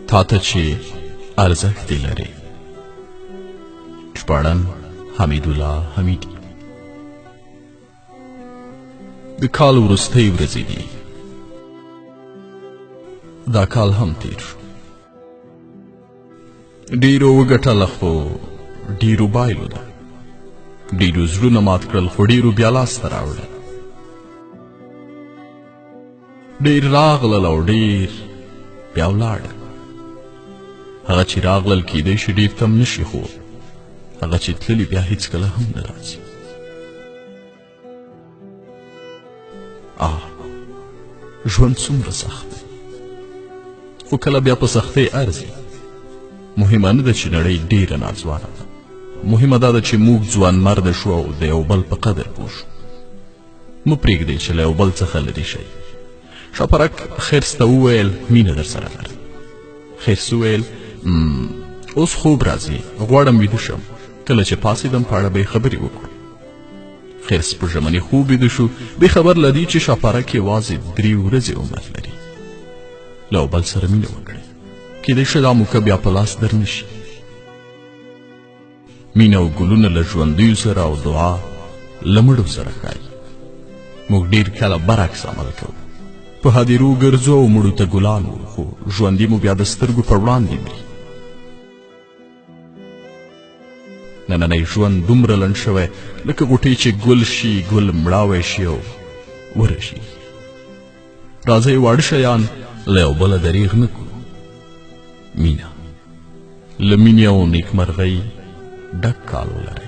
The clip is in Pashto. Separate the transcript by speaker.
Speaker 1: تا ته چې ارزښت یې لرې. ژباړن حمیدالله حمیدي. د کال وروستۍ ورځې دي. دا کال هم تیر شو. ډیرو وګټله خو ډیرو بایلو ده. ډیرو زړونه مات کړل خو ډیرو بیا لاسته راوړل. ډیر راغلل او ډیر بیا ولاړل. هغه چې راغلل کیدای شي ډیر کم نشي خو هغه چې تللي بیا هیڅکله هم نه راځي. ژوند څومره سخت دی خو کله بیا په سختۍ ارزي. مهمه نه ده چې نړۍ ډیره ناځوانه ده. مهمه دا ده چې موږ ځوان مرده شو او د یو بل په قدر پوه شو. مه پرېږدئ چې له یو بل څخه لرې شئ. شاپرک ښايسته وویل مینه در سره لرم. ښایسته وویل اوس خوب راځي غواړم ویده شم. کله چې پاڅېدم په اړه به یې خبرې وکړو. ښایست په ژمنې خوب ویده شو بې خبر له دې چې شاپرک یوازې 3 ورځې عمر لري. له یو بل سره مینه وکړئ. کیدای شي دا موکه بیا په لاس در نشي. مینه او ګلونه له ژوندیو سره او دعا له مړو سره ښایي. موږ ډېر کله برعکس عمل کوو. په هدیرو ګرځو او مړو ته ګلان وو خو ژوندي مو بیا د سترګو پر وړاندې مري. نننی ژوند دومره لنډ شوی لکه غوټۍ چې ګل شي ګل مړاوی شي او ورشي. راځئ واړه شیان له یو بله دریغ نه کړو. مینه له مینې او نیکمرغۍ ډک کال ولرئ.